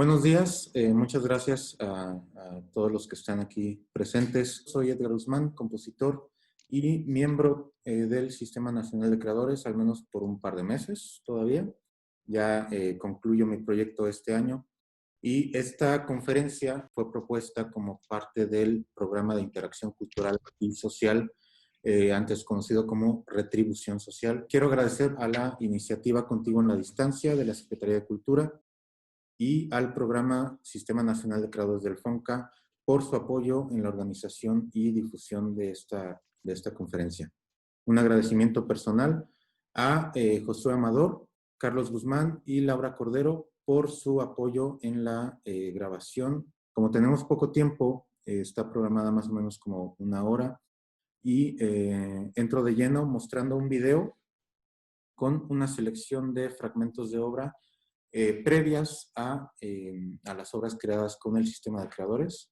Buenos días, muchas gracias a todos los que están aquí presentes. Soy Edgar Guzmán, compositor y miembro del Sistema Nacional de Creadores, al menos por un par de meses todavía. Ya concluyo mi proyecto este año y esta conferencia fue propuesta como parte del programa de interacción cultural y social, antes conocido como Retribución Social. Quiero agradecer a la iniciativa Contigo en la Distancia de la Secretaría de Cultura y al programa Sistema Nacional de Creadores del FONCA por su apoyo en la organización y difusión de esta conferencia. Un agradecimiento personal a Josué Amador, Carlos Guzmán y Laura Cordero por su apoyo en la grabación. Como tenemos poco tiempo, está programada más o menos como una hora y entro de lleno mostrando un video con una selección de fragmentos de obra previas a las obras creadas con el sistema de creadores.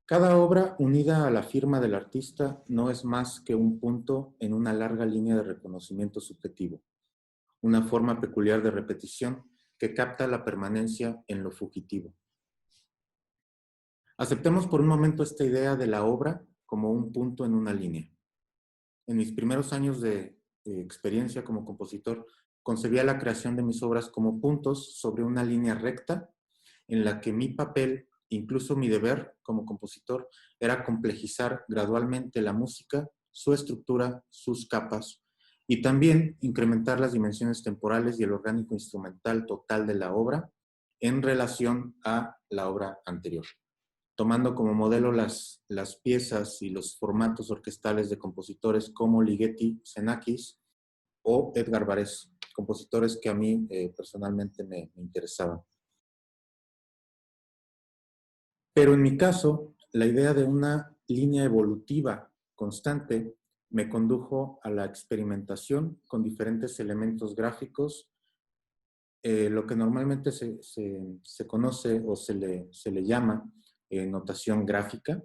Cada obra unida a la firma del artista no es más que un punto en una larga línea de reconocimiento subjetivo, una forma peculiar de repetición que capta la permanencia en lo fugitivo. Aceptemos por un momento esta idea de la obra como un punto en una línea. En mis primeros años de experiencia como compositor, concebía la creación de mis obras como puntos sobre una línea recta en la que mi papel, incluso mi deber como compositor, era complejizar gradualmente la música, su estructura, sus capas, y también incrementar las dimensiones temporales y el orgánico instrumental total de la obra en relación a la obra anterior, tomando como modelo las piezas y los formatos orquestales de compositores como Ligeti, Xenakis o Edgar Varèse, compositores que a mí personalmente me interesaban. Pero en mi caso, la idea de una línea evolutiva constante me condujo a la experimentación con diferentes elementos gráficos, lo que normalmente se conoce o se le llama notación gráfica,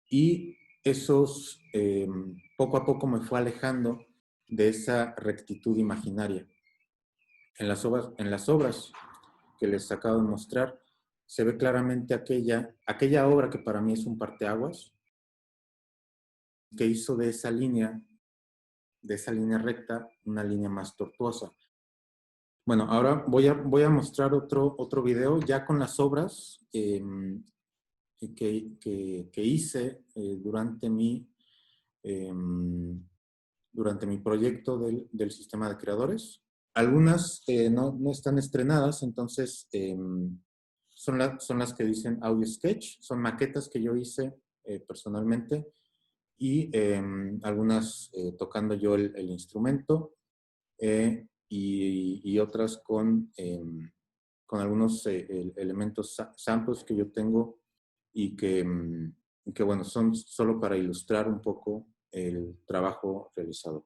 y esos poco a poco me fue alejando de esa rectitud imaginaria. En las obras que les acabo de mostrar, se ve claramente aquella obra que para mí es un parteaguas, que hizo de esa línea recta, una línea más tortuosa. Bueno, ahora voy a mostrar otro video ya con las obras que hice durante mi proyecto del sistema de creadores. Algunas no están estrenadas, entonces son las que dicen Audio Sketch, son maquetas que yo hice personalmente, y algunas tocando yo el instrumento, y otras con algunos elementos samples que yo tengo y que bueno, son solo para ilustrar un poco el trabajo realizado.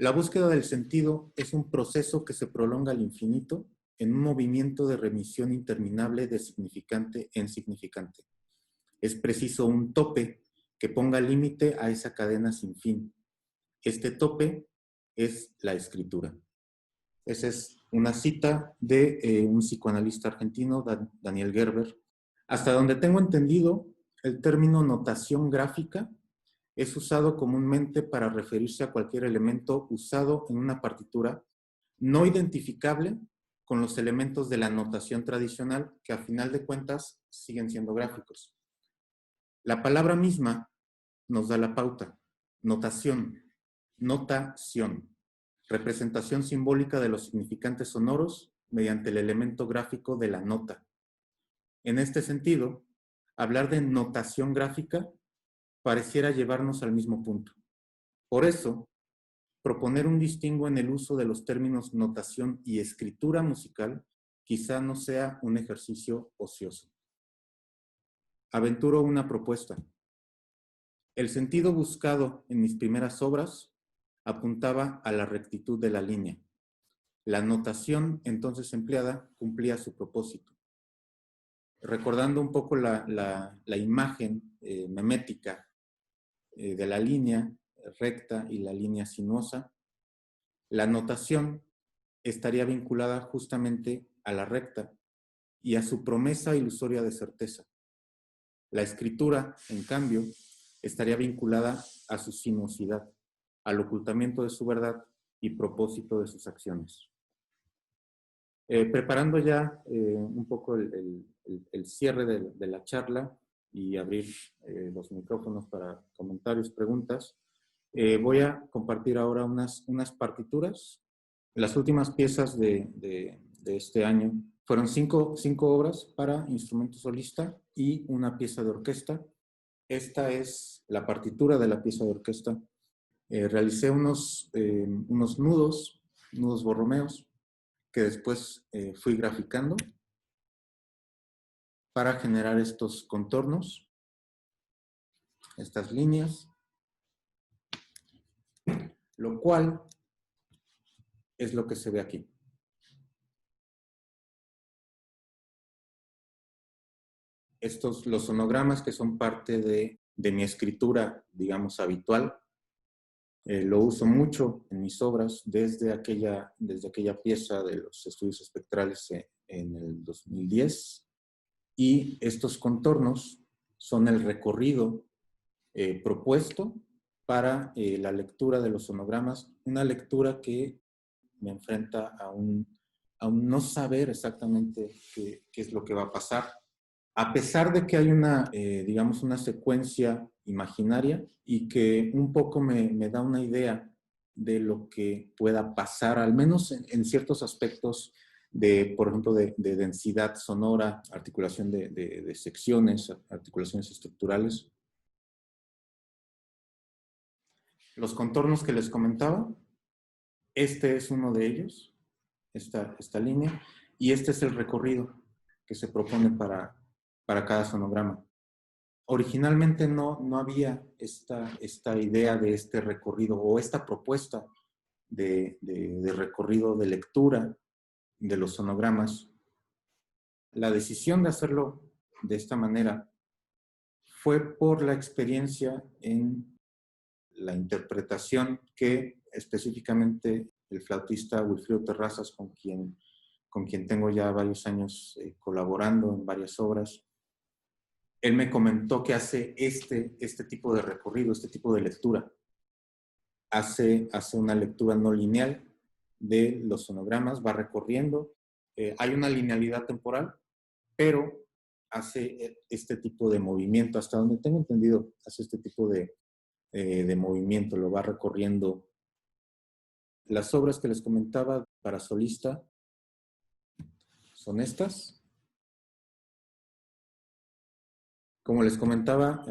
La búsqueda del sentido es un proceso que se prolonga al infinito en un movimiento de remisión interminable de significante en significante. Es preciso un tope que ponga límite a esa cadena sin fin. Este tope es la escritura. Esa es una cita de un psicoanalista argentino, Daniel Gerber. Hasta donde tengo entendido, el término notación gráfica es usado comúnmente para referirse a cualquier elemento usado en una partitura no identificable con los elementos de la notación tradicional que a final de cuentas siguen siendo gráficos. La palabra misma nos da la pauta. Notación, notación, representación simbólica de los significantes sonoros mediante el elemento gráfico de la nota. En este sentido, hablar de notación gráfica pareciera llevarnos al mismo punto. Por eso, proponer un distingo en el uso de los términos notación y escritura musical quizá no sea un ejercicio ocioso. Aventuro una propuesta. El sentido buscado en mis primeras obras apuntaba a la rectitud de la línea. La notación entonces empleada cumplía su propósito. Recordando un poco la imagen memética de la línea, recta y la línea sinuosa, la notación estaría vinculada justamente a la recta y a su promesa ilusoria de certeza. La escritura, en cambio, estaría vinculada a su sinuosidad, al ocultamiento de su verdad y propósito de sus acciones. Preparando ya un poco el cierre de la charla y abrir los micrófonos para comentarios, preguntas, voy a compartir ahora unas partituras. Las últimas piezas de este año fueron cinco obras para instrumento solista y una pieza de orquesta. Esta es la partitura de la pieza de orquesta. Realicé unos nudos borromeos, que después fui graficando para generar estos contornos, estas líneas, lo cual es lo que se ve aquí. Estos, los sonogramas, que son parte de mi escritura, digamos, habitual, lo uso mucho en mis obras desde aquella pieza de los estudios espectrales en el 2010. Y estos contornos son el recorrido propuesto para la lectura de los sonogramas, una lectura que me enfrenta a un no saber exactamente qué es lo que va a pasar, a pesar de que hay digamos, una secuencia imaginaria y que un poco me da una idea de lo que pueda pasar, al menos en ciertos aspectos por ejemplo, de densidad sonora, articulación de secciones, articulaciones estructurales. Los contornos que les comentaba, este es uno de ellos, esta línea, y este es el recorrido que se propone para cada sonograma. Originalmente no había esta idea de este recorrido o esta propuesta de recorrido de lectura de los sonogramas. La decisión de hacerlo de esta manera fue por la experiencia en la interpretación que específicamente el flautista Wilfrido Terrazas, con quien tengo ya varios años colaborando en varias obras, él me comentó que hace este tipo de recorrido, este tipo de lectura. Hace una lectura no lineal de los sonogramas, va recorriendo. Hay una linealidad temporal, pero hace este tipo de movimiento. Hasta donde tengo entendido, hace este tipo de movimiento, lo va recorriendo. Las obras que les comentaba para solista son estas. Como les comentaba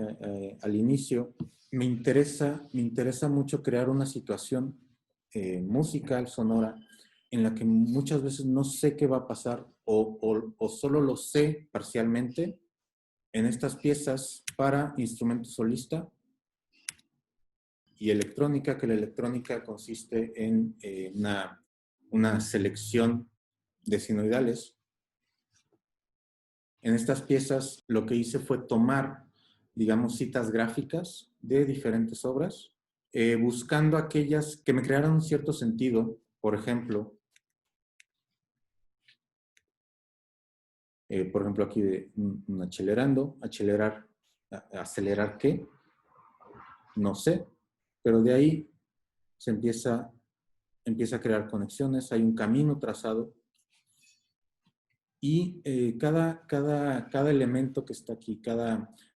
al inicio, me interesa mucho crear una situación musical, sonora, en la que muchas veces no sé qué va a pasar o solo lo sé parcialmente. En estas piezas para instrumento solista y electrónica, que la electrónica consiste en una selección de sinoidales. En estas piezas lo que hice fue tomar, digamos, citas gráficas de diferentes obras, buscando aquellas que me crearan un cierto sentido. Por ejemplo, aquí de un acelerando, acelerar qué, no sé, pero de ahí se empieza a crear conexiones, hay un camino trazado y cada elemento que está aquí,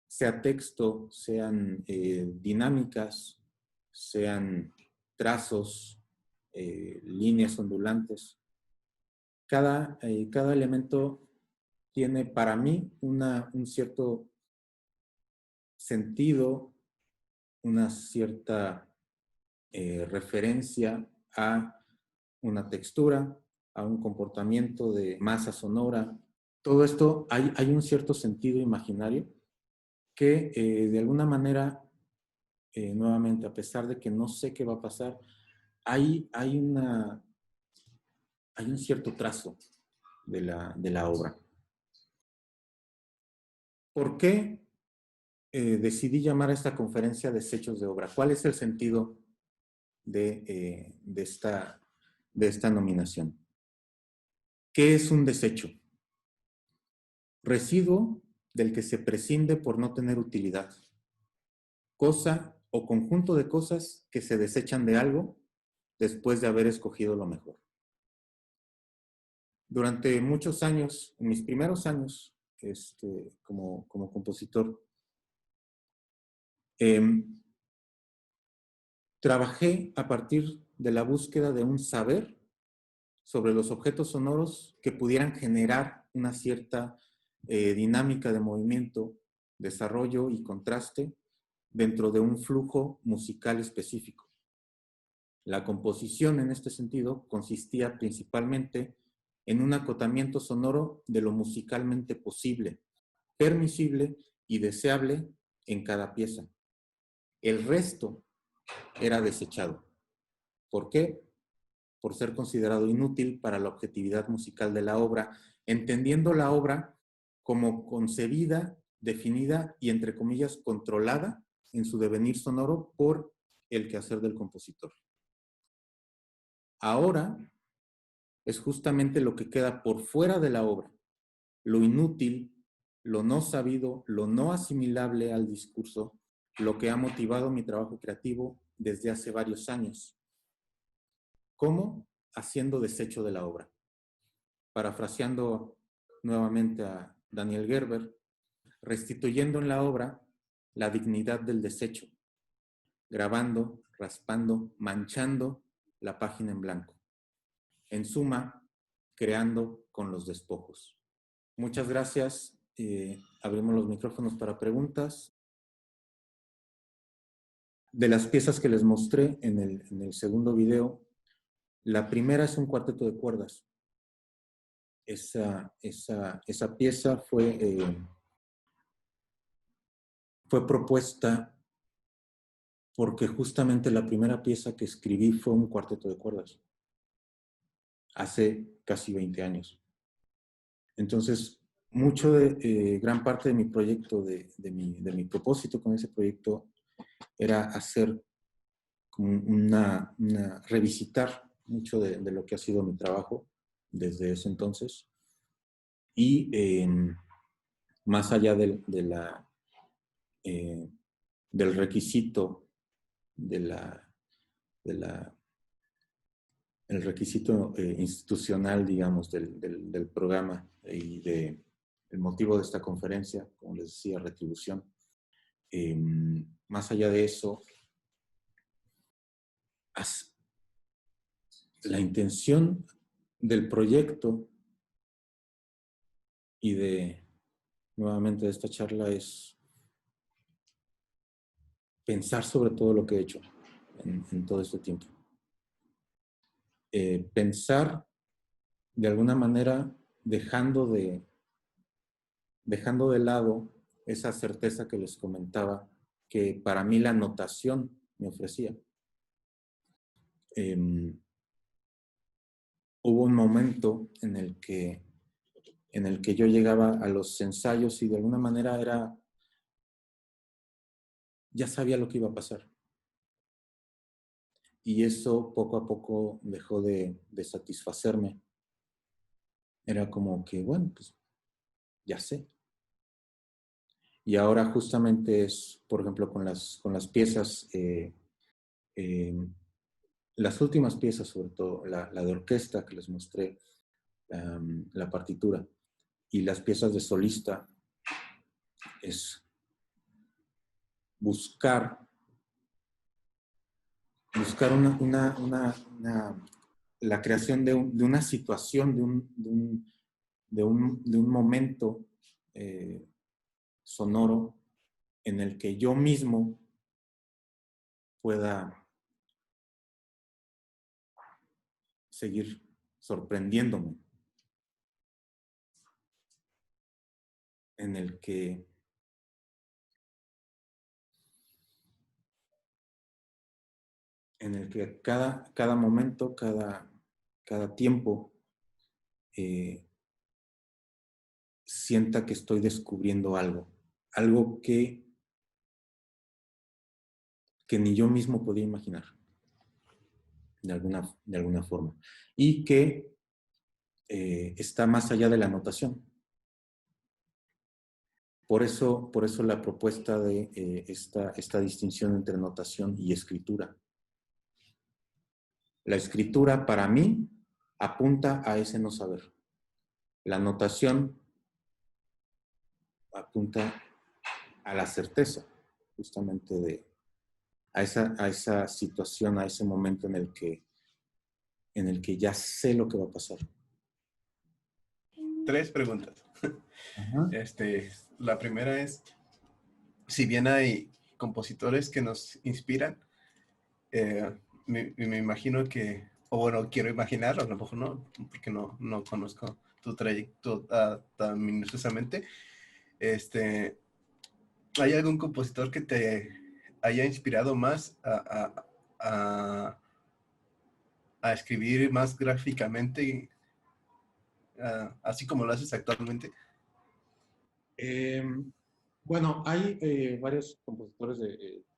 sea texto, sean dinámicas, sean trazos, líneas ondulantes, cada elemento tiene para mí un cierto sentido, una cierta referencia a una textura, a un comportamiento de masa sonora. Todo esto hay un cierto sentido imaginario que de alguna manera, nuevamente, a pesar de que no sé qué va a pasar, hay un cierto trazo de la obra. ¿Por qué decidí llamar a esta conferencia Desechos de Obra. ¿Cuál es el sentido de esta nominación? ¿Qué es un desecho? Residuo del que se prescinde por no tener utilidad. Cosa o conjunto de cosas que se desechan de algo después de haber escogido lo mejor. Durante muchos años, en mis primeros años como compositor, trabajé a partir de la búsqueda de un saber sobre los objetos sonoros que pudieran generar una cierta dinámica de movimiento, desarrollo y contraste dentro de un flujo musical específico. La composición en este sentido consistía principalmente en un acotamiento sonoro de lo musicalmente posible, permisible y deseable en cada pieza. El resto era desechado. ¿Por qué? Por ser considerado inútil para la objetividad musical de la obra, entendiendo la obra como concebida, definida y, entre comillas, controlada en su devenir sonoro por el quehacer del compositor. Ahora es justamente lo que queda por fuera de la obra, lo inútil, lo no sabido, lo no asimilable al discurso, lo que ha motivado mi trabajo creativo desde hace varios años. ¿Cómo? Haciendo desecho de la obra. Parafraseando nuevamente a Daniel Gerber, restituyendo en la obra la dignidad del desecho, grabando, raspando, manchando la página en blanco. En suma, creando con los despojos. Muchas gracias. Abrimos los micrófonos para preguntas. De las piezas que les mostré en el segundo video, la primera es un cuarteto de cuerdas. Esa pieza fue propuesta porque justamente la primera pieza que escribí fue un cuarteto de cuerdas, hace casi 20 años. Entonces, gran parte de mi proyecto, de mi propósito con ese proyecto, era hacer como revisitar mucho de lo que ha sido mi trabajo desde ese entonces. Y más allá del requisito el requisito institucional, digamos, del programa y el motivo de esta conferencia, como les decía, retribución. Más allá de eso, la intención del proyecto y nuevamente de esta charla es pensar sobre todo lo que he hecho en todo este tiempo. Pensar de alguna manera dejando de lado esa certeza que les comentaba que para mí la notación me ofrecía. Hubo un momento en el que yo llegaba a los ensayos y de alguna manera ya sabía lo que iba a pasar. Y eso poco a poco dejó de satisfacerme. Era como que, bueno, pues ya sé. Y ahora justamente es, por ejemplo, con las piezas, las últimas piezas, sobre todo la de orquesta que les mostré, la partitura, y las piezas de solista, es buscar la creación de una situación, de un momento sonoro en el que yo mismo pueda seguir sorprendiéndome, en el que cada momento, cada tiempo, sienta que estoy descubriendo algo que que ni yo mismo podía imaginar, de alguna forma, y que está más allá de la notación. Por eso la propuesta de esta distinción entre notación y escritura. La escritura, para mí, apunta a ese no saber. La notación apunta a la certeza, justamente a esa situación, a ese momento en el que ya sé lo que va a pasar. 3 preguntas. Ajá. La primera es, si bien hay compositores que nos inspiran, me imagino que, o bueno, quiero imaginar, a lo mejor no, porque no conozco tu trayecto tan minuciosamente. ¿Hay algún compositor que te haya inspirado más a escribir más gráficamente, así como lo haces actualmente? Bueno, hay varios compositores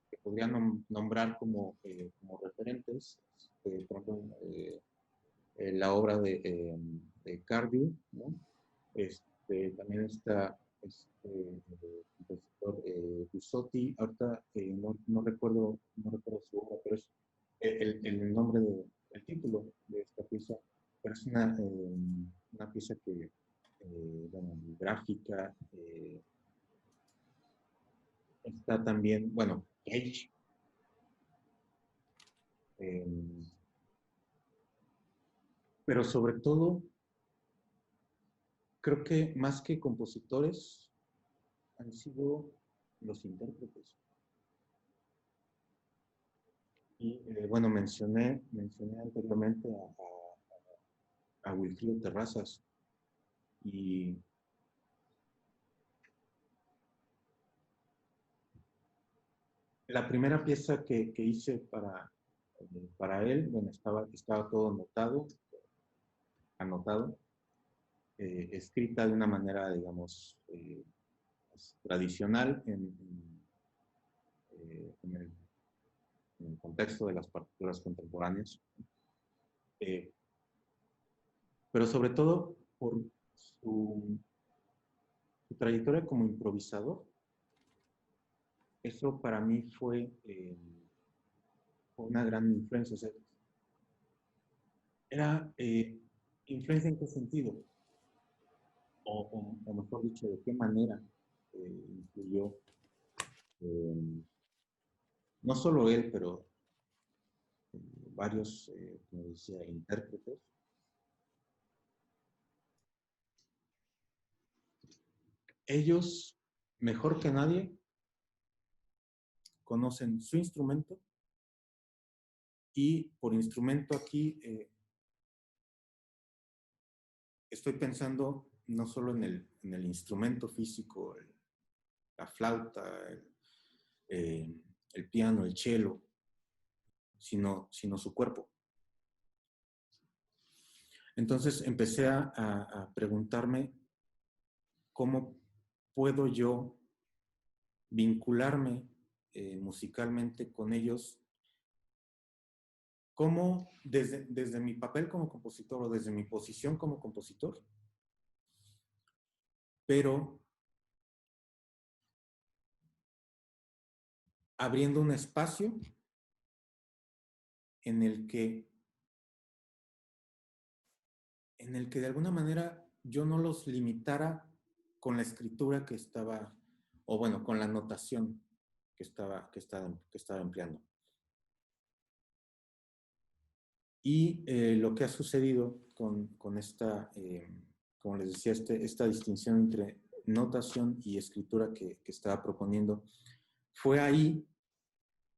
que podrían nombrar como referentes. Por ejemplo, la obra de Cardew, ¿no? También está el compositor Busotti. Ahorita no recuerdo su obra, pero es el nombre el título de esta pieza. Pero es una pieza que, bueno, gráfica. Está también, bueno, Cage. Pero sobre todo, creo que más que compositores, han sido los intérpretes. Y bueno, mencioné anteriormente a Wilfrido Terrazas. Y la primera pieza que hice para él, bueno, estaba todo anotado, escrita de una manera, digamos, tradicional en el contexto de las partituras contemporáneas, pero sobre todo por su trayectoria como improvisador. Eso para mí fue una gran influencia. O sea, era influencia en qué sentido, o mejor dicho, de qué manera influyó no solo él, pero varios, como decía, intérpretes. Ellos, mejor que nadie, conocen su instrumento, y por instrumento aquí estoy pensando no solo en el instrumento físico, la flauta, el piano, el cello, sino su cuerpo. Entonces empecé a preguntarme cómo puedo yo vincularme musicalmente con ellos, cómo desde mi papel como compositor o desde mi posición como compositor, pero abriendo un espacio en el que de alguna manera yo no los limitara con la escritura que estaba, o bueno, con la notación que estaba empleando. Y lo que ha sucedido con esta, como les decía, esta distinción entre notación y escritura que estaba proponiendo, fue ahí,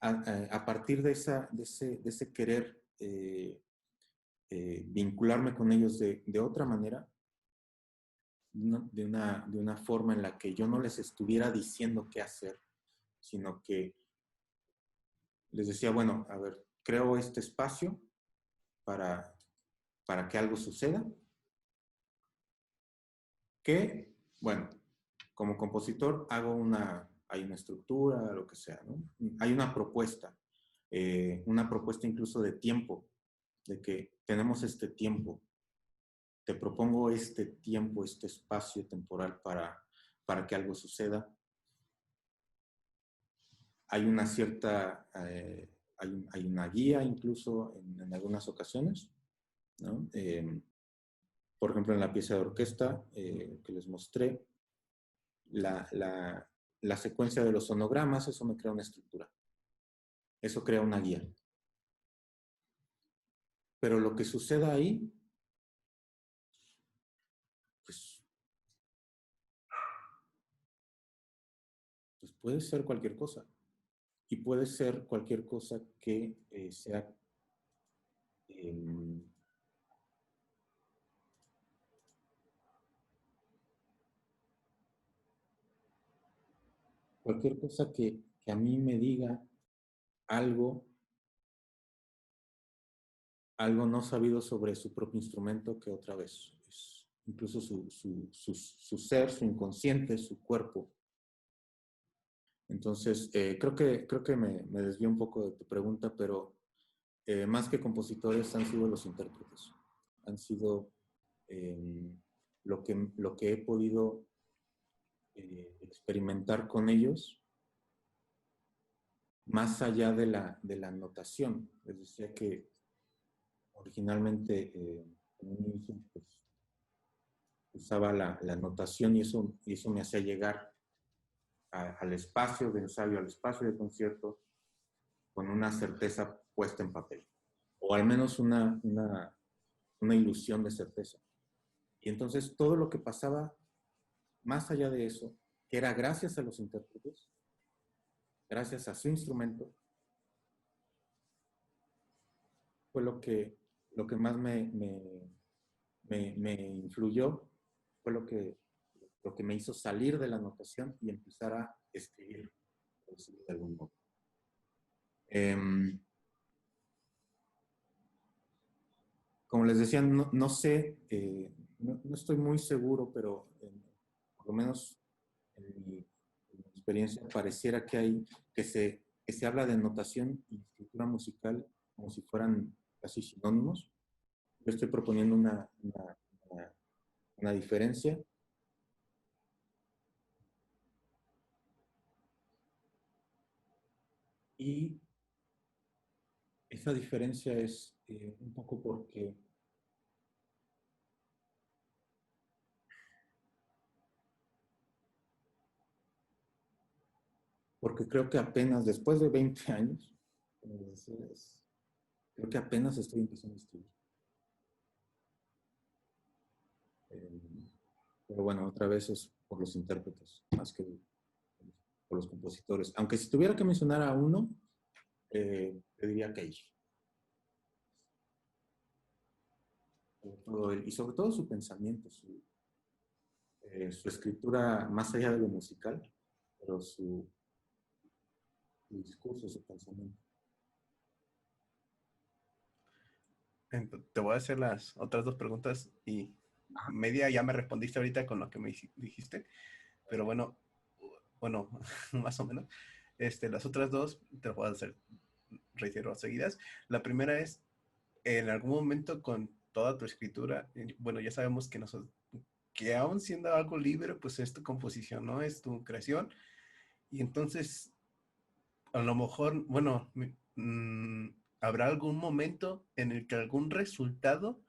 a partir de ese querer vincularme con ellos de otra manera, de una forma en la que yo no les estuviera diciendo qué hacer, sino que les decía, bueno, a ver, creo este espacio para que algo suceda, que, bueno, como compositor hay una estructura, lo que sea, ¿no? Hay una propuesta, una propuesta incluso de tiempo, de que tenemos este tiempo, te propongo este tiempo, este espacio temporal para que algo suceda. Hay una cierta, hay una guía incluso en algunas ocasiones, ¿no? Por ejemplo, en la pieza de orquesta que les mostré, la secuencia de los sonogramas, eso me crea una estructura. Eso crea una guía. Pero lo que suceda ahí, pues puede ser cualquier cosa. Y puede ser cualquier cosa que sea cualquier cosa que a mí me diga algo no sabido sobre su propio instrumento, que otra vez es incluso su ser, su inconsciente, su cuerpo. Entonces, creo que me desvío un poco de tu pregunta, pero más que compositores han sido los intérpretes. Han sido lo que he podido experimentar con ellos, más allá de la notación. Les decía que originalmente en un inicio pues, usaba la notación y eso me hacía llegar al espacio de ensayo, al espacio de concierto, con una certeza puesta en papel, o al menos una ilusión de certeza. Y entonces todo lo que pasaba más allá de eso, que era gracias a los intérpretes, gracias a su instrumento, fue lo que más me influyó, fue lo que me hizo salir de la notación y empezar a escribir, por decirlo de algún modo. Como les decía, no sé, no estoy muy seguro, pero por lo menos en mi experiencia pareciera que se habla de notación y escritura musical como si fueran casi sinónimos. Yo estoy proponiendo una diferencia. Y esa diferencia es un poco porque creo que apenas después de 20 años, creo que apenas estoy empezando a escribir. Pero bueno, otra vez es por los intérpretes, más que por los compositores. Aunque si tuviera que mencionar a uno, te diría Cage. Y sobre todo su pensamiento, su escritura más allá de lo musical, pero su discurso, su pensamiento. Te voy a hacer las otras dos preguntas y media ya me respondiste ahorita con lo que me dijiste, pero bueno, más o menos. Las otras dos te las voy a hacer, reitero, seguidas. La primera es, en algún momento con toda tu escritura, bueno, ya sabemos que aún siendo algo libre, pues es tu composición, ¿no? Es tu creación. Y entonces, a lo mejor, bueno, habrá algún momento en el que algún resultado,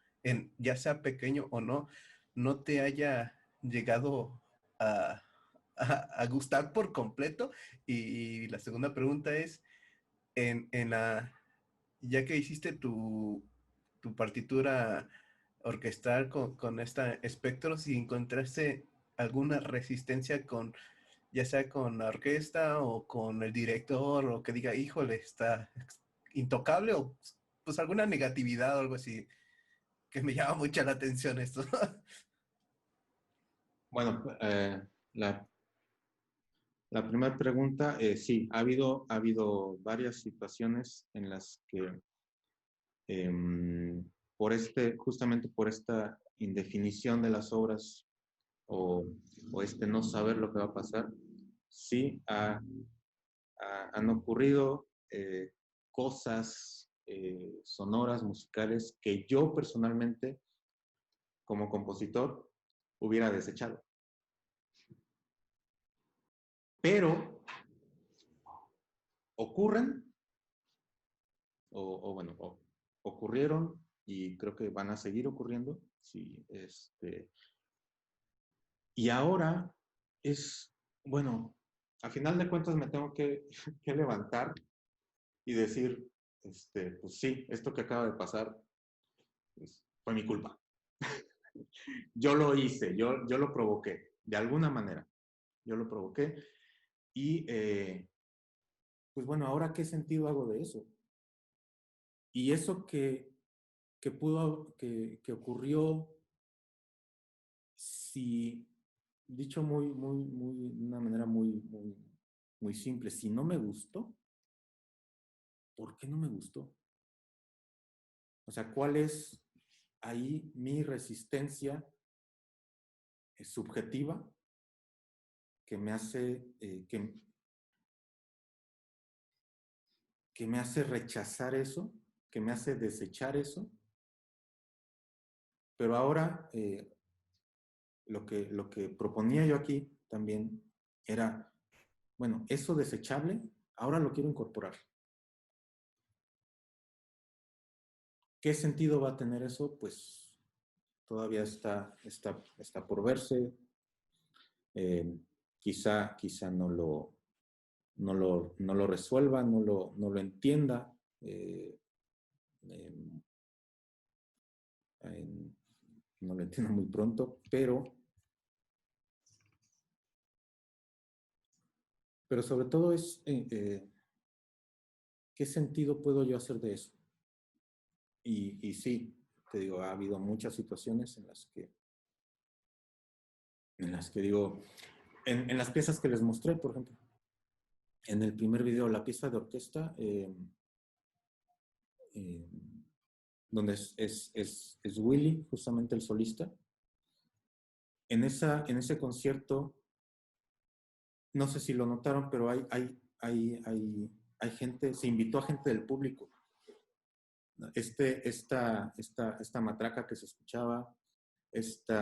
ya sea pequeño o no te haya llegado a gustar por completo. Y la segunda pregunta es, ya que hiciste tu partitura orquestal con esta espectro, si encontraste alguna resistencia ya sea con la orquesta o con el director, o que diga, híjole, está intocable, o pues alguna negatividad o algo así, que me llama mucha la atención esto. Bueno, la primera pregunta, sí, ha habido varias situaciones en las que justamente por esta indefinición de las obras o no saber lo que va a pasar, sí han ocurrido cosas sonoras, musicales, que yo personalmente, como compositor, hubiera desechado. Pero ocurren, ocurrieron y creo que van a seguir ocurriendo. Sí, y ahora bueno, a final de cuentas me tengo que levantar y decir, pues sí, esto que acaba de pasar pues, fue mi culpa. Yo lo hice, yo lo provoqué, de alguna manera. Yo lo provoqué. Y, pues bueno, ahora, ¿qué sentido hago de eso? Y eso que ocurrió, si, dicho de una manera muy simple, si no me gustó, ¿por qué no me gustó? O sea, ¿cuál es ahí mi resistencia subjetiva que me hace, que me hace rechazar eso, que me hace desechar eso? Pero ahora lo que proponía yo aquí también era, bueno, eso desechable, ahora lo quiero incorporar. ¿Qué sentido va a tener eso? Pues todavía está por verse. Quizá no lo resuelva, no lo entienda. No lo entiendo muy pronto, pero sobre todo es ¿qué sentido puedo yo hacer de eso? Y sí, te digo, ha habido muchas situaciones en las que digo, en las piezas que les mostré, por ejemplo, en el primer video, la pieza de orquesta, donde es Willy, justamente el solista, en ese concierto, no sé si lo notaron, pero hay gente, se invitó a gente del público. Esta matraca que se escuchaba, este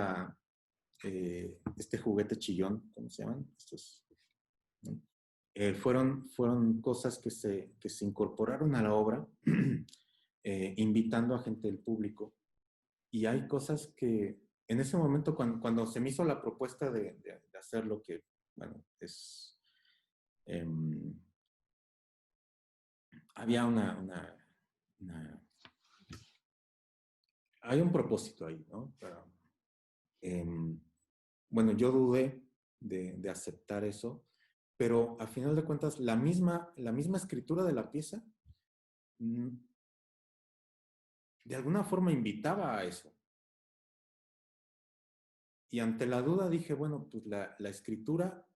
juguete chillón, ¿cómo se llaman? Estos, ¿no? Fueron cosas que se incorporaron a la obra, invitando a gente del público. Y hay cosas que en ese momento, cuando se me hizo la propuesta de hacer lo que, bueno, había hay un propósito ahí, ¿no? Bueno, yo dudé de aceptar eso, pero a final de cuentas, la misma escritura de la pieza, de alguna forma invitaba a eso. Y ante la duda dije, bueno, pues la escritura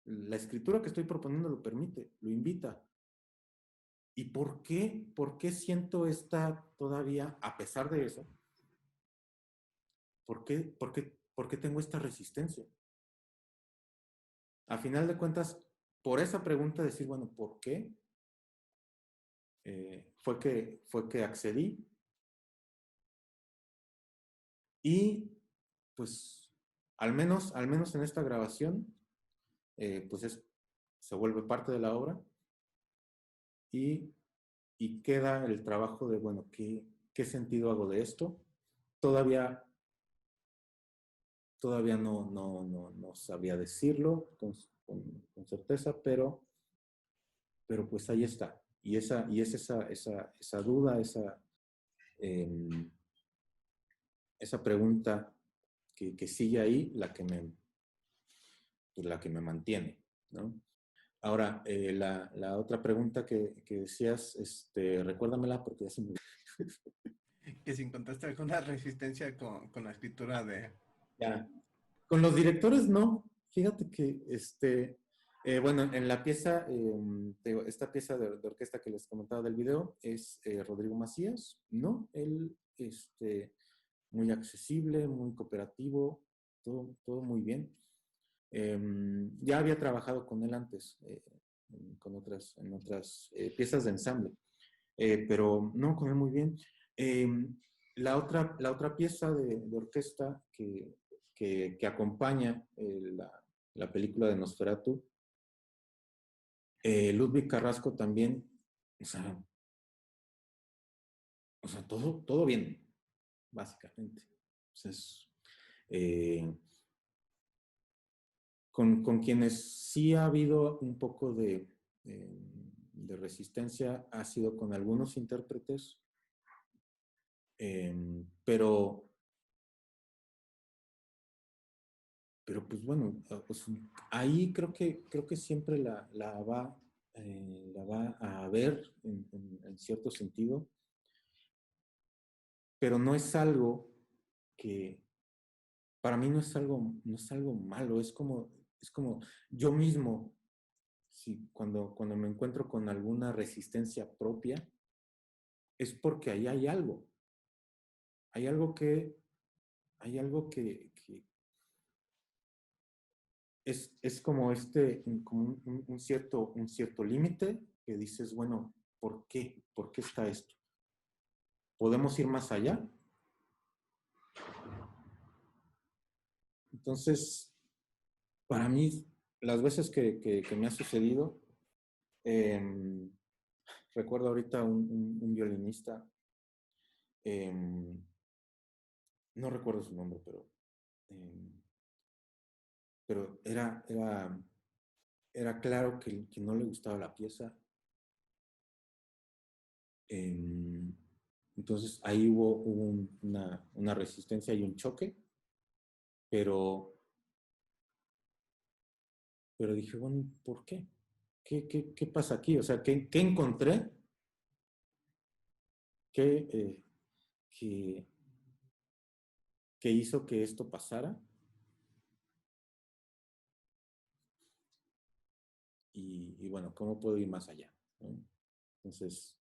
que estoy proponiendo lo permite, lo invita. ¿Y por qué? ¿Por qué siento todavía, a pesar de eso, por qué tengo esta resistencia? A final de cuentas, por esa pregunta decir, bueno, ¿por qué? Fue que accedí. Y pues al menos en esta grabación, pues se vuelve parte de la obra y queda el trabajo de, bueno, ¿qué sentido hago de esto? Todavía no sabía decirlo con certeza, pero pues ahí está. Y es esa duda, esa pregunta que sigue ahí, la que me mantiene, ¿no? Ahora, la otra pregunta que decías, recuérdamela porque ya se me... Que si encontraste alguna resistencia con la escritura de... Ya. Con los directores no. Fíjate que, bueno, en la pieza, esta pieza de orquesta que les comentaba del video es Rodrigo Macías, ¿no? Él, muy accesible, muy cooperativo, todo muy bien. Ya había trabajado con él antes, en otras piezas de ensamble. Pero no, con él muy bien. La otra pieza de orquesta que acompaña la película de Nosferatu, Ludwig Carrasco también, o sea todo bien, básicamente. Entonces, con quienes sí ha habido un poco de resistencia ha sido con algunos intérpretes, pero pues bueno, pues ahí creo que siempre la va a ver en cierto sentido, pero no es algo que, para mí no es algo malo, es como yo mismo, cuando me encuentro con alguna resistencia propia, es porque ahí hay algo. Hay algo que es como como un cierto límite que dices, bueno, ¿por qué? ¿Por qué está esto? ¿Podemos ir más allá? Entonces, para mí, las veces que me ha sucedido, recuerdo ahorita un violinista, no recuerdo su nombre, pero era claro que no le gustaba la pieza. Entonces ahí hubo una resistencia y un choque, pero dije, bueno, ¿por qué? ¿Qué pasa aquí? O sea, ¿qué encontré? ¿Qué, que, que hizo que esto pasara? Y bueno, ¿cómo puedo ir más allá? ¿No? Entonces,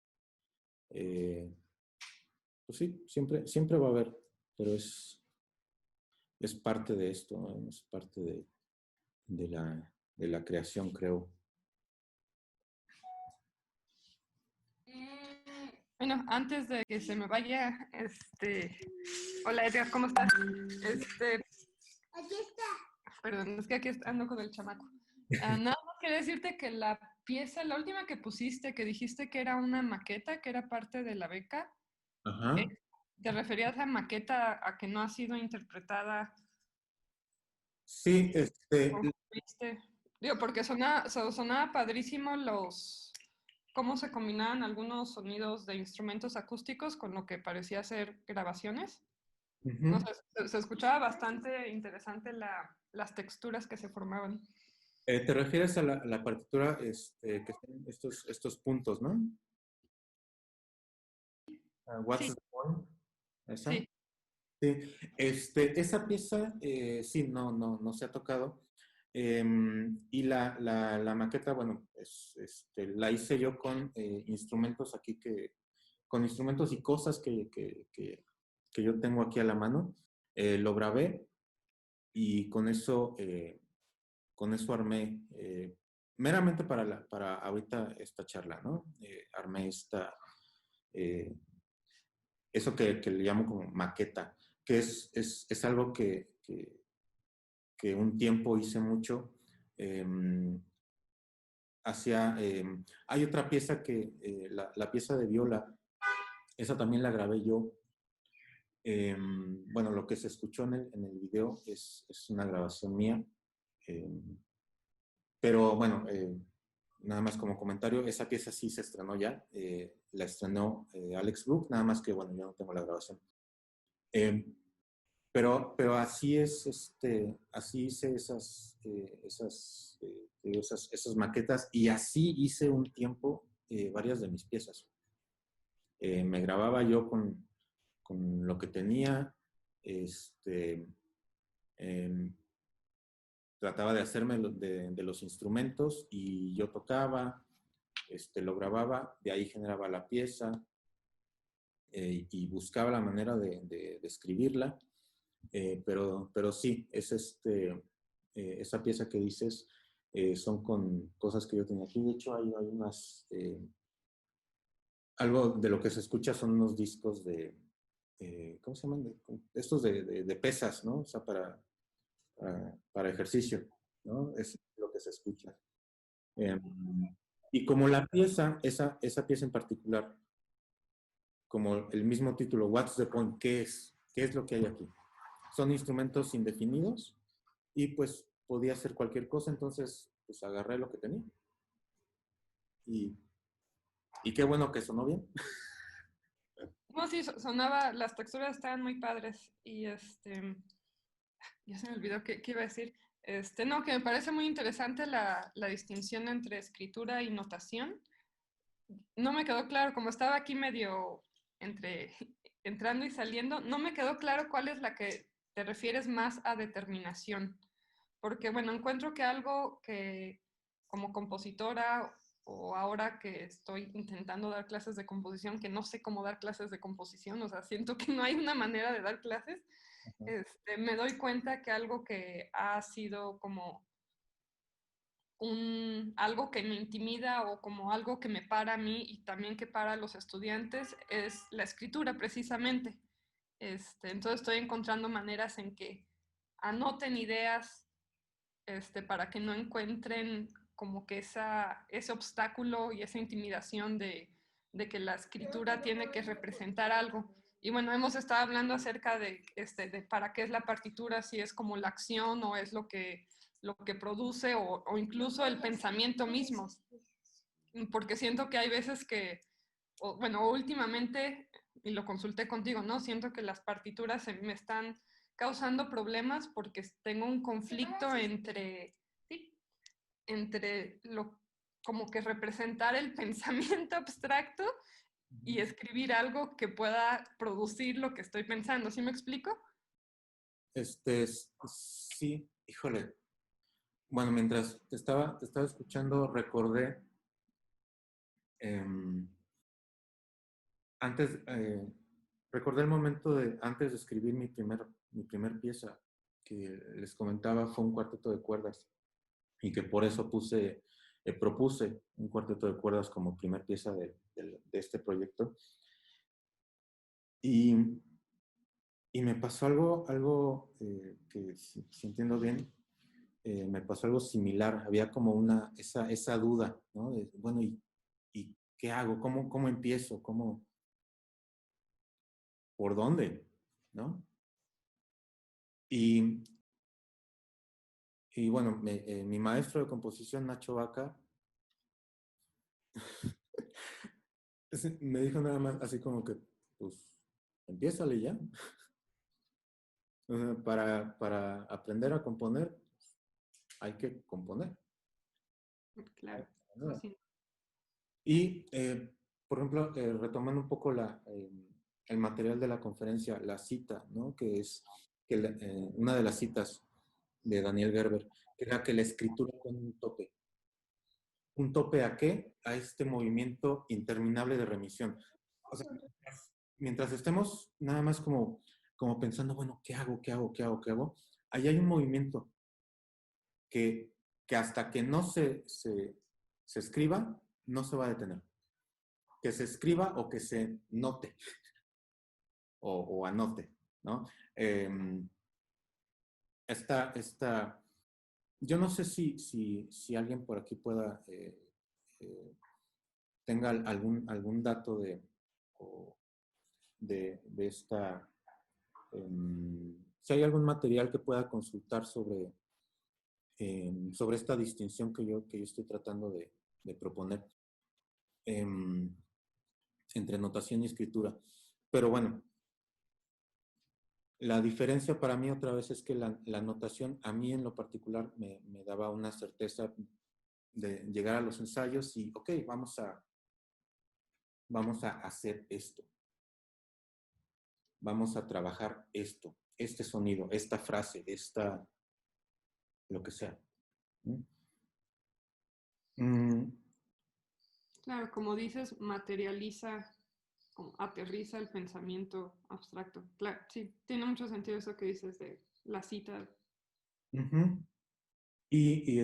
pues sí, siempre va a haber, pero es parte de esto, ¿no? Es parte de la creación, creo. Bueno, antes de que se me vaya, hola Edgar, ¿cómo estás? Aquí está. Perdón, es que aquí ando con el chamaco. Nada más quería decirte que la pieza, la última que pusiste, que dijiste que era una maqueta, que era parte de la beca, Ajá. ¿te referías a maqueta a que no ha sido interpretada? Sí, Digo, porque sonaba padrísimo cómo se combinaban algunos sonidos de instrumentos acústicos con lo que parecía ser grabaciones. No sé, se escuchaba bastante interesante las texturas que se formaban. ¿Te refieres a la partitura que son estos puntos, ¿no? What's Sí, the point? ¿Esa? sí. Sí. Esa pieza, sí, no se ha tocado. Y la maqueta, bueno, la hice yo con instrumentos aquí con instrumentos y cosas que yo tengo aquí a la mano. Lo grabé y con eso armé, meramente para ahorita esta charla, ¿no? Armé eso que le llamo como maqueta, que es algo que un tiempo hice mucho. Hay otra pieza la pieza de viola, esa también la grabé yo. Bueno, lo que se escuchó en el video es una grabación mía. Pero bueno, nada más como comentario, esa pieza sí se estrenó ya. La estrenó Alex Brook, nada más que bueno, yo no tengo la grabación. Pero así es, así hice esas maquetas y así hice un tiempo varias de mis piezas. Me grababa yo con lo que tenía, em, trataba de hacerme de los instrumentos y yo tocaba, lo grababa, de ahí generaba la pieza y buscaba la manera de escribirla. Pero sí, esa pieza que dices, son con cosas que yo tenía aquí. De hecho, hay unas... algo de lo que se escucha son unos discos de... ¿cómo se llaman? Estos de pesas, ¿no? O sea, para ejercicio, ¿no? Es lo que se escucha. Y como la pieza, esa pieza en particular, como el mismo título, What's the Point? ¿Qué es? ¿Qué es lo que hay aquí? Son instrumentos indefinidos y pues podía ser cualquier cosa, entonces pues agarré lo que tenía. Y qué bueno que sonó bien. No, sí, sonaba, las texturas estaban muy padres y ya se me olvidó qué iba a decir. No, que me parece muy interesante la distinción entre escritura y notación. No me quedó claro, como estaba aquí medio entre entrando y saliendo, no me quedó claro cuál es la que te refieres más a determinación. Porque, bueno, encuentro que algo que como compositora o ahora que estoy intentando dar clases de composición, que no sé cómo dar clases de composición, o sea, siento que no hay una manera de dar clases, me doy cuenta que algo que ha sido como algo que me intimida o como algo que me para a mí y también que para a los estudiantes es la escritura precisamente. Entonces estoy encontrando maneras en que anoten ideas para que no encuentren como que ese obstáculo y esa intimidación de que la escritura tiene que representar algo. Y bueno, hemos estado hablando acerca de para qué es la partitura, si es como la acción o es lo que produce o incluso el pensamiento mismo. Porque siento que hay veces que, bueno, últimamente, y lo consulté contigo, ¿no? Siento que las partituras me están causando problemas porque tengo un conflicto sí, entre como que representar el pensamiento abstracto y escribir algo que pueda producir lo que estoy pensando. ¿Sí me explico? Sí, híjole. Bueno, mientras te estaba escuchando, recordé recordé el momento antes de escribir mi primer pieza, que les comentaba, fue un cuarteto de cuerdas y que por eso propuse un cuarteto de cuerdas como primer pieza de este proyecto. Y me pasó algo que, si entiendo bien, me pasó algo similar. Había como esa duda, ¿no? Bueno, ¿y qué hago? ¿Cómo empiezo? ¿Por dónde? ¿No? Y bueno, mi maestro de composición, Nacho Vaca, me dijo nada más así como que, pues, empiézale ya. O sea, para aprender a componer, hay que componer. Claro. Sí. Y, por ejemplo, retomando un poco el material de la conferencia, la cita, ¿no? Que es una de las citas de Daniel Gerber, que era que la escritura pone un tope. ¿Un tope a qué? A este movimiento interminable de remisión. O sea, mientras estemos nada más como pensando, bueno, ¿qué hago? Ahí hay un movimiento que hasta que no se escriba, no se va a detener. Que se escriba o que se note o anote, ¿no? Yo no sé si alguien por aquí tenga algún dato de esta, si hay algún material que pueda consultar sobre esta distinción que yo estoy tratando de proponer entre notación y escritura. Pero bueno, la diferencia para mí otra vez es que la notación a mí en lo particular me daba una certeza de llegar a los ensayos y, ok, vamos a hacer esto. Vamos a trabajar esto, este sonido, esta frase, lo que sea. Claro, como dices, materializa, como aterriza el pensamiento abstracto. Claro, sí, tiene mucho sentido eso que dices de la cita. Y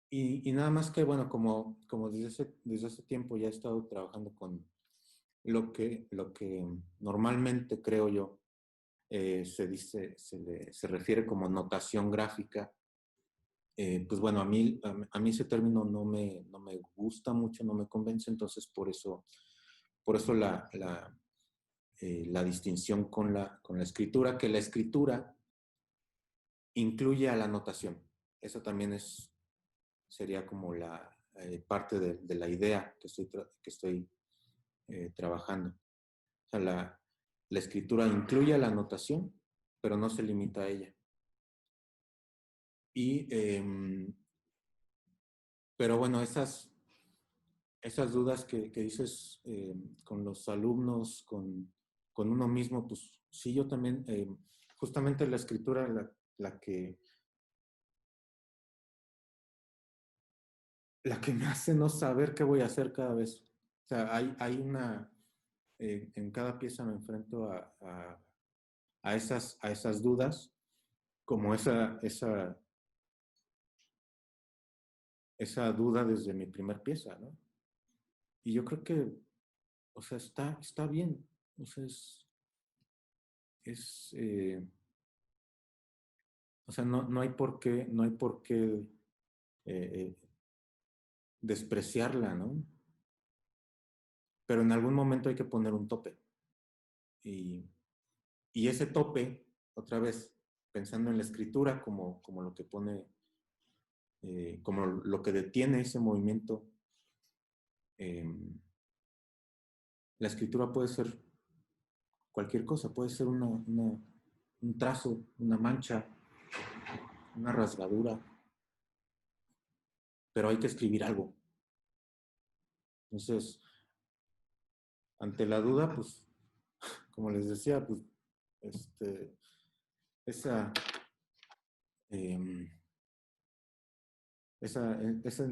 Y nada más que, bueno, como desde ese tiempo ya he estado trabajando con lo que normalmente creo yo se refiere como notación gráfica. Pues bueno, a mí ese término no me gusta mucho, no me convence, entonces por eso la distinción con la escritura, que la escritura incluye a la notación. Eso también sería como la parte de la idea que estoy trabajando. O sea, la escritura incluye a la notación, pero no se limita a ella. Pero bueno, esas dudas que dices con los alumnos, con uno mismo, pues sí, yo también, justamente la escritura, la que me hace no saber qué voy a hacer cada vez. O sea, hay en cada pieza me enfrento a esas dudas, como esa duda desde mi primer pieza, ¿no? Y yo creo que, o sea, está bien. O sea, es o sea, no hay por qué despreciarla, ¿no? Pero en algún momento hay que poner un tope. Y, y ese tope, otra vez, pensando en la escritura como lo que pone, como lo que detiene ese movimiento, la escritura puede ser cualquier cosa, puede ser un trazo, una mancha, una rasgadura, pero hay que escribir algo. Entonces, ante la duda, pues, como les decía, pues, esa, eh, esa, esa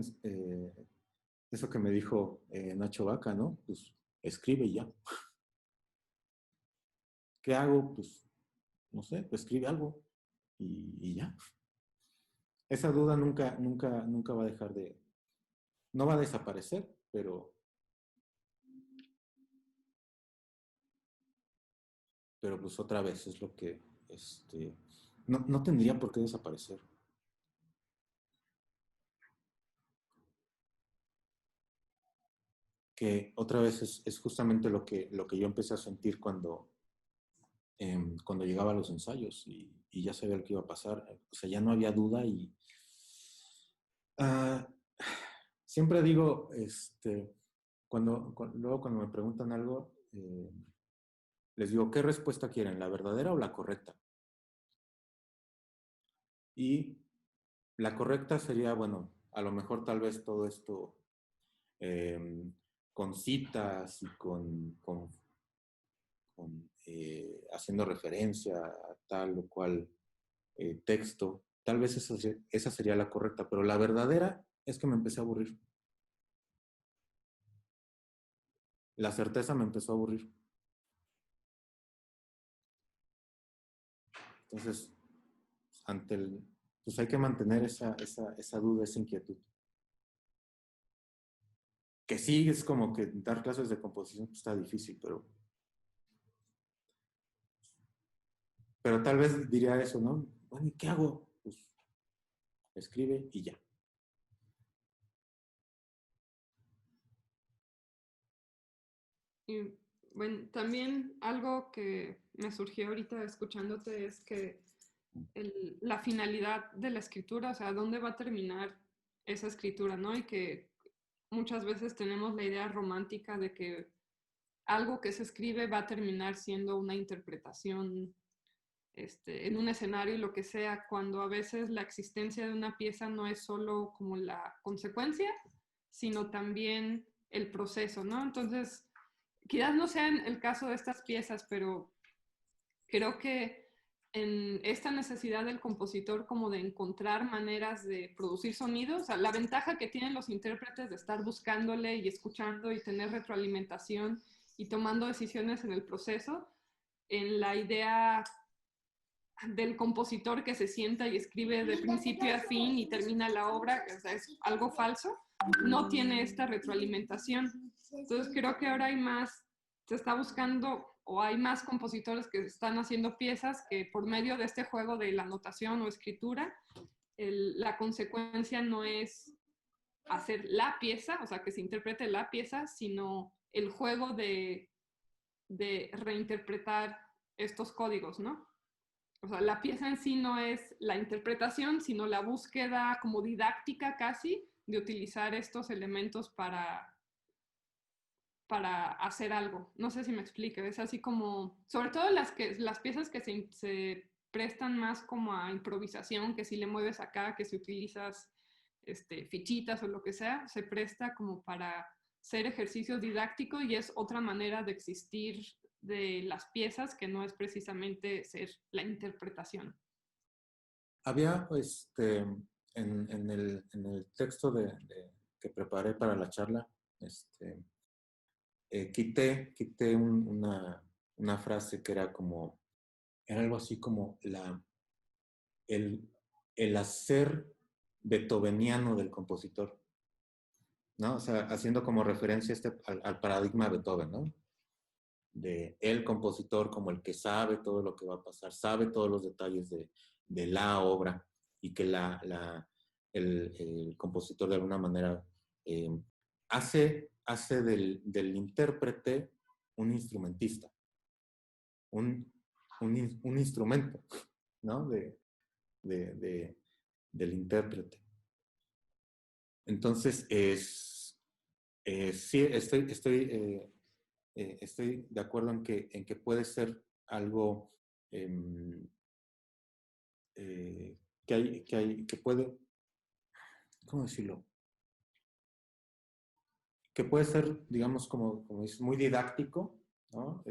eso que me dijo Nacho Vaca, ¿no? Pues escribe ya. ¿Qué hago? Pues, no sé, pues escribe algo y ya. Esa duda nunca va a dejar no va a desaparecer, pero pues otra vez es lo que, no tendría por qué desaparecer. Que otra vez es justamente lo que yo empecé a sentir cuando llegaba a los ensayos y ya sabía lo que iba a pasar. O sea, ya no había duda y uh, siempre digo, luego cuando me preguntan algo, les digo, ¿qué respuesta quieren? ¿La verdadera o la correcta? Y la correcta sería, bueno, a lo mejor tal vez todo esto con citas y haciendo referencia a tal o cual texto. Tal vez esa sería la correcta, pero la verdadera es que me empecé a aburrir. La certeza me empezó a aburrir. Entonces, pues hay que mantener esa duda, esa inquietud. Que sí, es como que dar clases de composición pues, está difícil, pero tal vez diría eso, ¿no? Bueno, ¿y qué hago? Pues escribe y ya. Y bueno, también algo que me surgió ahorita escuchándote es que la finalidad de la escritura, o sea, ¿dónde va a terminar esa escritura, no? Y que muchas veces tenemos la idea romántica de que algo que se escribe va a terminar siendo una interpretación en un escenario y lo que sea, cuando a veces la existencia de una pieza no es solo como la consecuencia, sino también el proceso, ¿no? Entonces, quizás no sea el caso de estas piezas, pero creo que en esta necesidad del compositor como de encontrar maneras de producir sonidos, o sea, la ventaja que tienen los intérpretes de estar buscándole y escuchando y tener retroalimentación y tomando decisiones en el proceso, en la idea del compositor que se sienta y escribe de principio a fin y termina la obra, o sea, es algo falso, no tiene esta retroalimentación. Entonces creo que ahora hay más, se está buscando o hay más compositores que están haciendo piezas que por medio de este juego de la notación o escritura, la consecuencia no es hacer la pieza, o sea, que se interprete la pieza, sino el juego de reinterpretar estos códigos, ¿no? O sea, la pieza en sí no es la interpretación, sino la búsqueda como didáctica casi de utilizar estos elementos para hacer algo. No sé si me explique, es así como, sobre todo las piezas que se prestan más como a improvisación, que si le mueves acá, que si utilizas fichitas o lo que sea, se presta como para ser ejercicio didáctico y es otra manera de existir de las piezas que no es precisamente ser la interpretación. Había, en el texto que preparé para la charla, quité una frase que era como, era algo así como el hacer beethoveniano del compositor, ¿no? O sea, haciendo como referencia al paradigma de Beethoven, ¿no? De el compositor como el que sabe todo lo que va a pasar, sabe todos los detalles de la obra y que el compositor de alguna manera hace del intérprete un instrumentista, un instrumento, ¿no? Del intérprete. Entonces, sí, estoy de acuerdo en que puede ser algo que puede, ¿cómo decirlo? Que puede ser, digamos, como dices, muy didáctico, ¿no?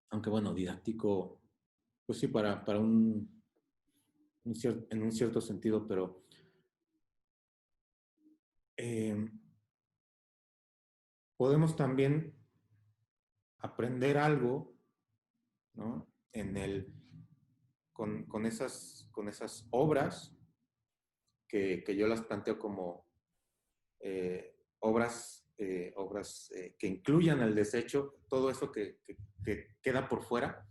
Aunque bueno, didáctico, pues sí, para en un cierto sentido, pero podemos también aprender algo, ¿no? Con esas obras que yo las planteo como obras que incluyan el desecho, todo eso que queda por fuera,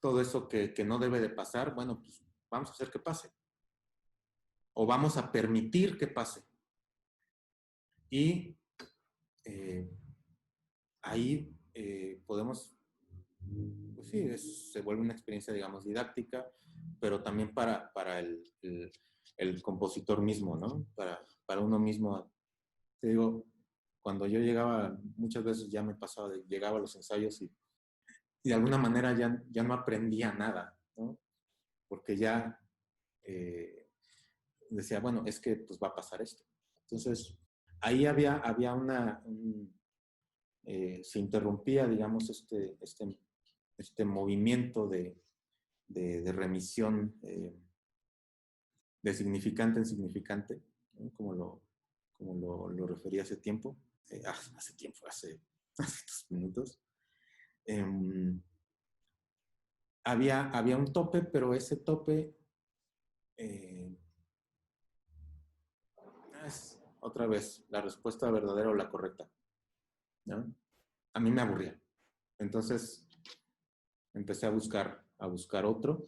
todo eso que no debe de pasar, bueno, pues vamos a hacer que pase. O vamos a permitir que pase. Y ahí podemos, pues sí, se vuelve una experiencia, digamos, didáctica, pero también para el compositor mismo, ¿no? Para uno mismo. Te digo, cuando yo llegaba, muchas veces ya me pasaba, llegaba a los ensayos y de alguna manera ya no aprendía nada, ¿no? Porque ya decía, bueno, es que pues va a pasar esto. Entonces, ahí había se interrumpía, digamos, este movimiento de remisión de significante en significante, ¿no? Como lo referí hace tiempo, hace 2 minutos. Había un tope, pero ese tope es otra vez la respuesta verdadera o la correcta, ¿no? A mí me aburría. Entonces empecé a buscar otro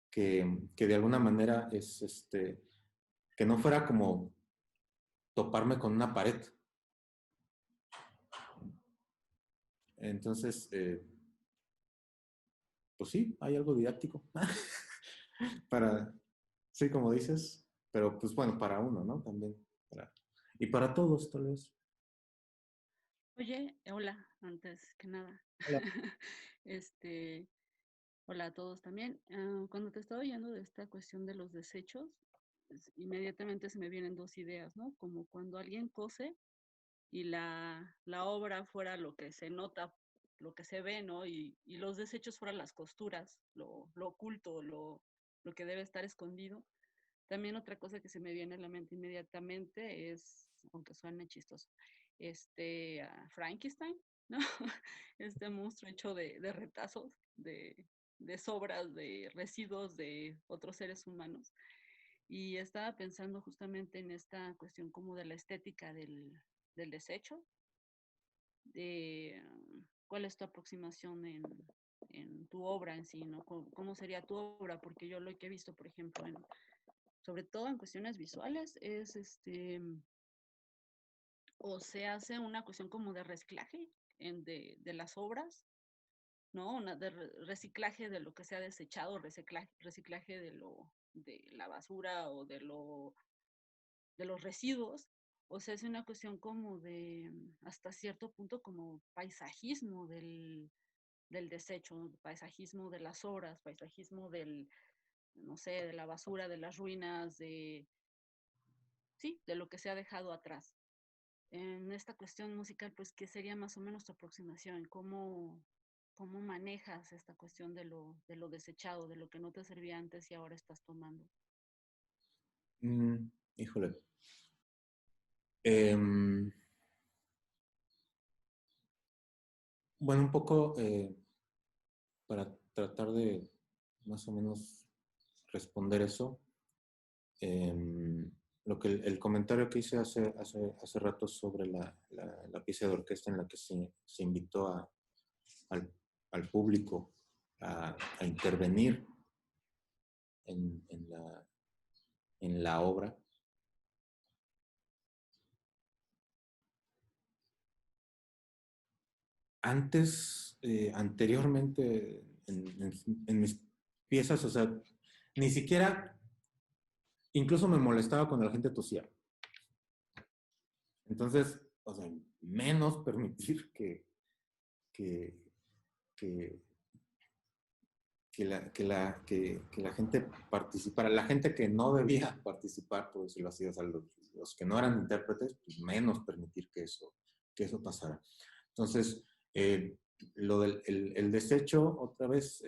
que de alguna manera que no fuera como toparme con una pared. Entonces, pues sí, hay algo didáctico sí, como dices, pero pues bueno, para uno, ¿no? También. Y para todos, tal vez. Oye, hola, antes que nada. Hola. Hola a todos también. Cuando te estaba oyendo de esta cuestión de los desechos, pues, inmediatamente se me vienen dos ideas, ¿no? Como cuando alguien cose y la obra fuera lo que se nota, lo que se ve, ¿no? Y los desechos fueran las costuras, lo oculto, lo que debe estar escondido. También otra cosa que se me viene a la mente inmediatamente es, aunque suene chistoso, Frankenstein, ¿no? Este monstruo hecho de retazos, de sobras, de residuos de otros seres humanos. Y estaba pensando justamente en esta cuestión como de la estética del desecho, de cuál es tu aproximación en tu obra en sí, ¿no? ¿Cómo sería tu obra? Porque yo lo que he visto, por ejemplo, sobre todo en cuestiones visuales, es o se hace una cuestión como de reciclaje de las obras, ¿no? De reciclaje de lo que se ha desechado, reciclaje de la basura o de los residuos, o sea, es una cuestión como de, hasta cierto punto, como paisajismo del desecho, paisajismo de las obras, paisajismo no sé, de la basura, de las ruinas, sí, de lo que se ha dejado atrás. En esta cuestión musical, pues, ¿qué sería más o menos tu aproximación? ¿Cómo manejas esta cuestión de lo desechado, de lo que no te servía antes y ahora estás tomando? Híjole. Em, bueno, un poco para tratar de más o menos responder eso. Lo que el comentario que hice hace rato sobre la pieza de orquesta en la que se invitó al, al público a intervenir en, en la obra. Antes, anteriormente, en mis piezas, o sea, ni siquiera, incluso me molestaba cuando la gente tosía. Entonces, o sea, menos permitir que, que, que la gente participara. La gente que no debía participar, por decirlo así, o sea, los que no eran intérpretes, pues menos permitir que eso pasara. Entonces, lo del el desecho, otra vez,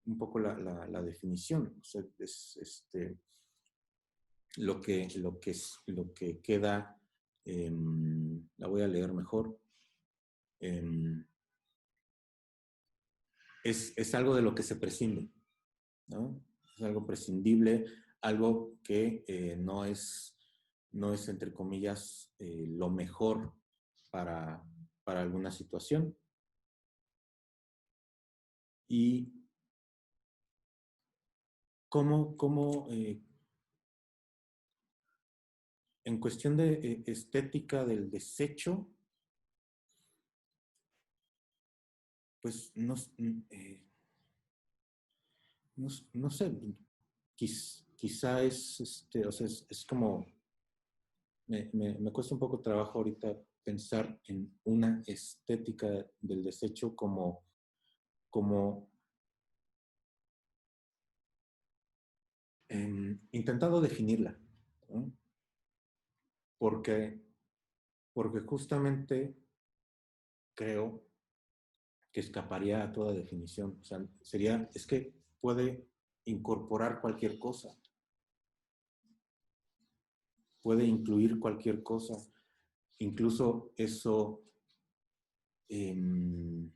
un poco la definición. O sea, es lo que queda, la voy a leer mejor. Es algo de lo que se prescinde, ¿no? Es algo prescindible, algo que no es, entre comillas, lo mejor para alguna situación. Y cómo en cuestión de estética del desecho, pues no, no sé, quizá o sea, es como, me cuesta un poco trabajo ahorita pensar en una estética del desecho como intentado definirla, ¿no? Porque justamente creo que escaparía a toda definición. O sea, es que puede incorporar cualquier cosa, puede incluir cualquier cosa, incluso eh,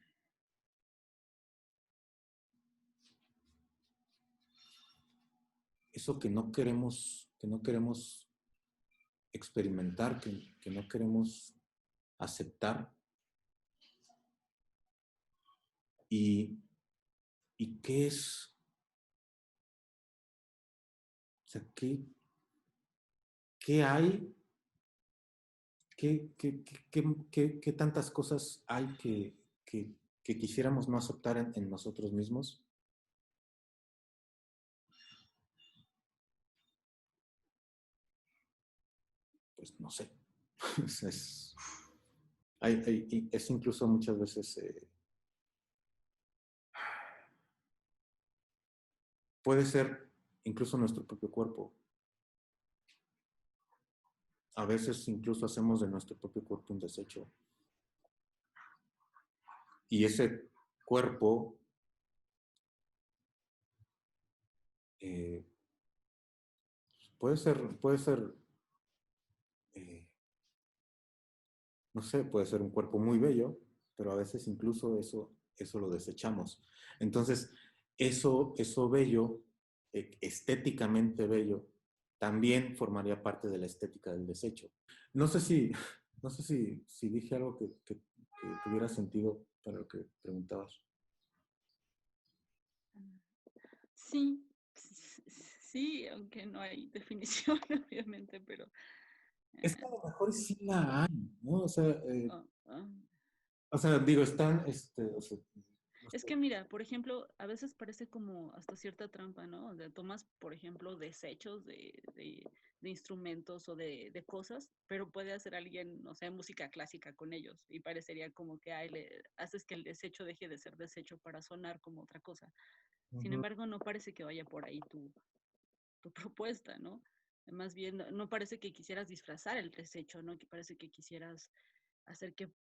eso que no queremos experimentar, que no queremos aceptar. ¿Y qué es? O sea, ¿qué hay? ¿Qué tantas cosas hay que quisiéramos no aceptar en nosotros mismos? Pues no sé. Es incluso muchas veces, puede ser incluso nuestro propio cuerpo. A veces incluso hacemos de nuestro propio cuerpo un desecho. Y ese cuerpo eh, puede ser, no sé, puede ser un cuerpo muy bello, pero a veces incluso eso lo desechamos. Entonces, eso bello, estéticamente bello, también formaría parte de la estética del desecho. No sé si dije algo que tuviera sentido para lo que preguntabas. Sí, sí, aunque no hay definición, obviamente, pero... Es que a lo mejor sí la hay, ¿no? ah, ah. O sea digo, están, Es que mira, por ejemplo, a veces parece como hasta cierta trampa, ¿no? O sea, tomas, por ejemplo, desechos de instrumentos o de cosas, pero puede hacer alguien, no sé, música clásica con ellos y parecería como que haces que el desecho deje de ser desecho para sonar como otra cosa. Sin embargo, no parece que vaya por ahí tu propuesta, ¿no? Más bien, no parece que quisieras disfrazar el desecho, ¿no? Que parece que quisieras hacer que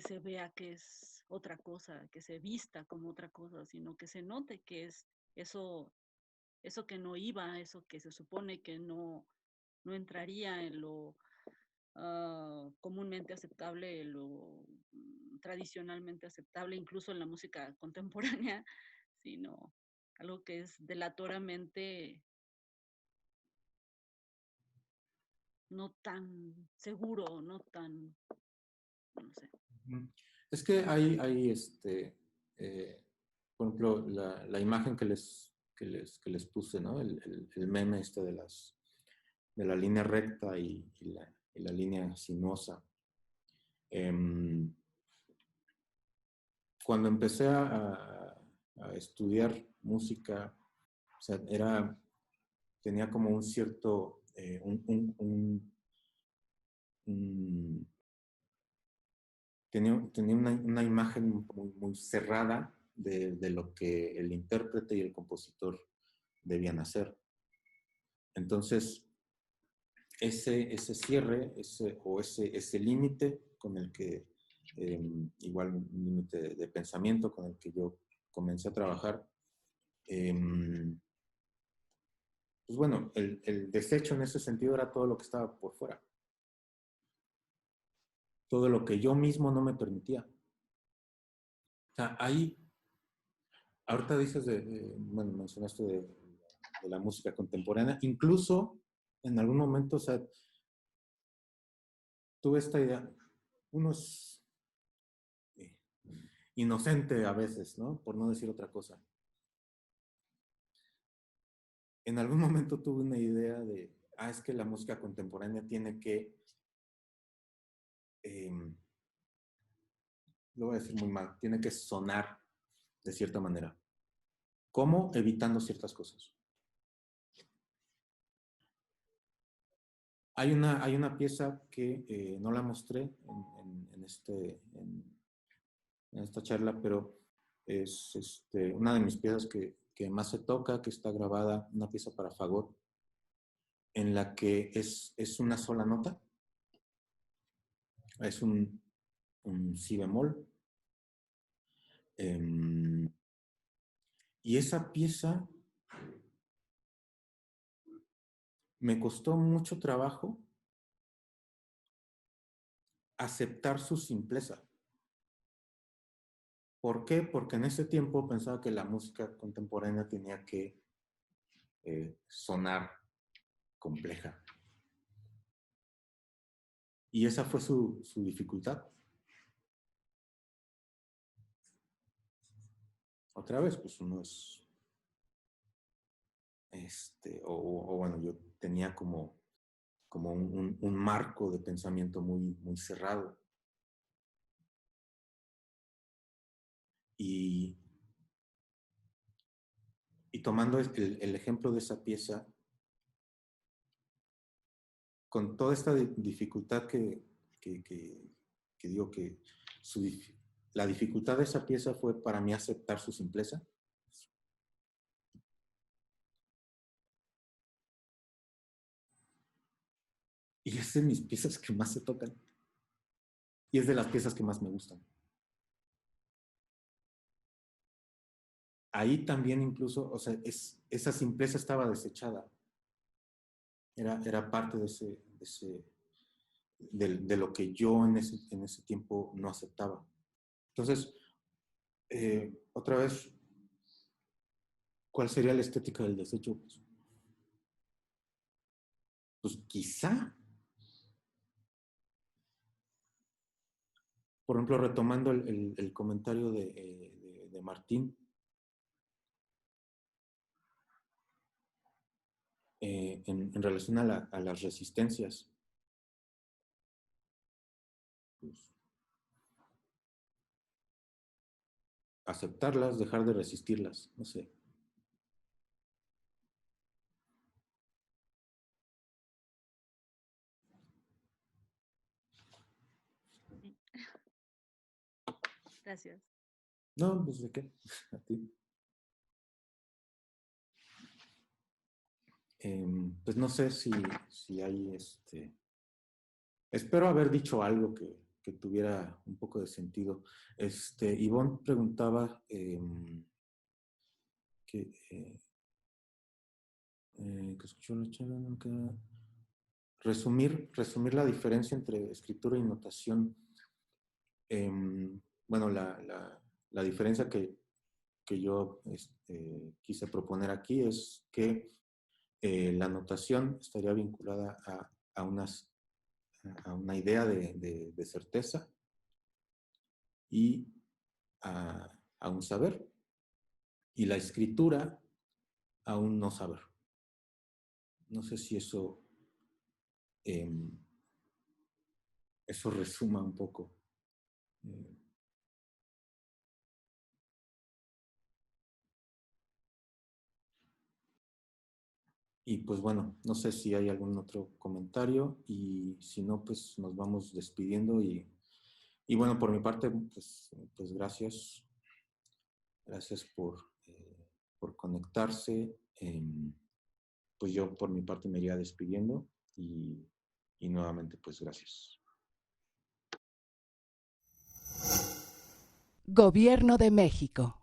se vea que es otra cosa, que se vista como otra cosa, sino que se note que es eso que no iba, eso que se supone que no entraría en lo comúnmente aceptable, en lo tradicionalmente aceptable, incluso en la música contemporánea, sino algo que es delatoramente no tan seguro, no tan, no sé. Es que hay por ejemplo, la imagen que les puse, ¿no? El meme de la línea recta y la línea sinuosa. Cuando empecé a estudiar música, o sea, tenía como un cierto, tenía una imagen muy cerrada de lo que el intérprete y el compositor debían hacer. Entonces, ese cierre, ese límite con el que, igual un límite de pensamiento con el que yo comencé a trabajar, pues bueno, el desecho en ese sentido era todo lo que estaba por fuera. Todo lo que yo mismo no me permitía. O sea, ahorita dices bueno, mencionaste de la música contemporánea, incluso en algún momento, o sea, tuve esta idea, uno es inocente a veces, ¿no? Por no decir otra cosa. En algún momento tuve una idea es que la música contemporánea tiene que, lo voy a decir muy mal, tiene que sonar de cierta manera. ¿Cómo? Evitando ciertas cosas. Hay una pieza que no la mostré en esta charla, pero es una de mis piezas que más se toca, que está grabada, una pieza para fagot, en la que es una sola nota. Es un si bemol. Y esa pieza me costó mucho trabajo aceptar su simpleza. ¿Por qué? Porque en ese tiempo pensaba que la música contemporánea tenía que sonar compleja. Y esa fue su dificultad. Otra vez, pues uno es, o bueno, yo tenía como un marco de pensamiento muy cerrado. Y tomando el ejemplo de esa pieza, con toda esta dificultad que digo que la dificultad de esa pieza fue para mí aceptar su simpleza. Y es de mis piezas que más se tocan. Y es de las piezas que más me gustan. Ahí también incluso, o sea, esa simpleza estaba desechada. Era parte de lo que yo en ese tiempo no aceptaba. Entonces, otra vez, ¿cuál sería la estética del desecho? Pues quizá, por ejemplo, retomando el comentario de Martín, en relación a las resistencias, pues, aceptarlas, dejar de resistirlas, no sé. Gracias. No, pues de qué, a ti. Pues no sé si hay espero haber dicho algo que tuviera un poco de sentido. Ivonne preguntaba que escuchó la charla, nunca... Resumir la diferencia entre escritura y notación. Bueno, la diferencia que yo quise proponer aquí es que la notación estaría vinculada a una idea de certeza y a un saber, y la escritura a un no saber. No sé si eso resuma un poco. Y pues bueno, no sé si hay algún otro comentario, y si no, pues nos vamos despidiendo, y bueno, por mi parte, pues gracias. Gracias por conectarse. Pues yo por mi parte me iría despidiendo, y nuevamente pues gracias. Gobierno de México.